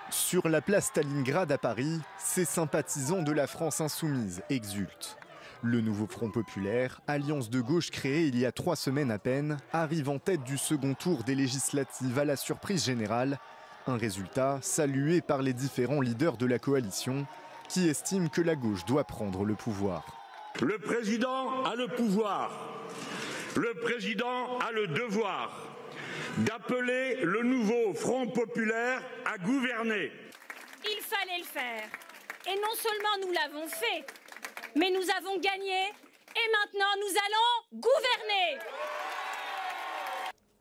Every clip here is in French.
Sur la place Stalingrad à Paris, ces sympathisants de la France insoumise exultent. Le nouveau Front populaire, alliance de gauche créée il y a 3 semaines à peine, arrive en tête du second tour des législatives à la surprise générale. Un résultat salué par les différents leaders de la coalition qui estiment que la gauche doit prendre le pouvoir. Le président a le pouvoir. Le président a le devoir d'appeler le nouveau Front populaire à gouverner. Il fallait le faire. Et non seulement nous l'avons fait, mais nous avons gagné et maintenant nous allons gouverner.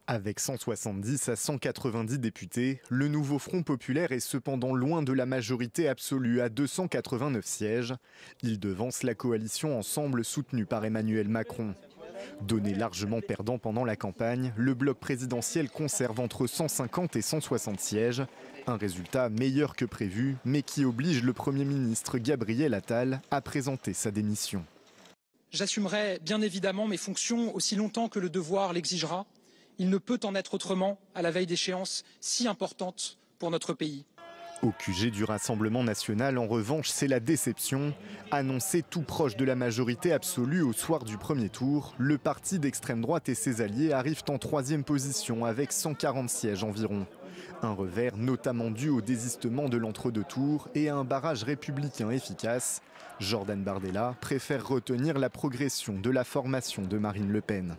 Avec 170 à 190 députés, le nouveau Front populaire est cependant loin de la majorité absolue à 289 sièges. Il devance la coalition Ensemble soutenue par Emmanuel Macron. Donné largement perdant pendant la campagne, le bloc présidentiel conserve entre 150 et 160 sièges. Un résultat meilleur que prévu, mais qui oblige le Premier ministre Gabriel Attal à présenter sa démission. J'assumerai bien évidemment mes fonctions aussi longtemps que le devoir l'exigera. Il ne peut en être autrement à la veille d'échéances si importantes pour notre pays. Au QG du Rassemblement national, en revanche, c'est la déception. Annoncé tout proche de la majorité absolue au soir du premier tour, le parti d'extrême droite et ses alliés arrivent en 3e position avec 140 sièges environ. Un revers notamment dû au désistement de l'entre-deux tours et à un barrage républicain efficace. Jordan Bardella préfère retenir la progression de la formation de Marine Le Pen.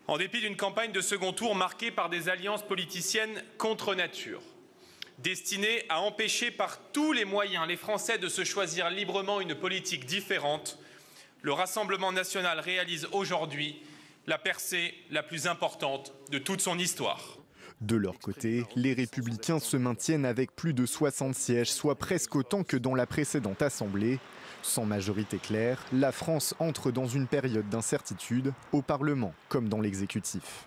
En dépit d'une campagne de second tour marquée par des alliances politiciennes contre nature, destinées à empêcher par tous les moyens les Français de se choisir librement une politique différente, le Rassemblement national réalise aujourd'hui la percée la plus importante de toute son histoire. De leur côté, les Républicains se maintiennent avec plus de 60 sièges, soit presque autant que dans la précédente Assemblée. Sans majorité claire, la France entre dans une période d'incertitude, au Parlement comme dans l'exécutif.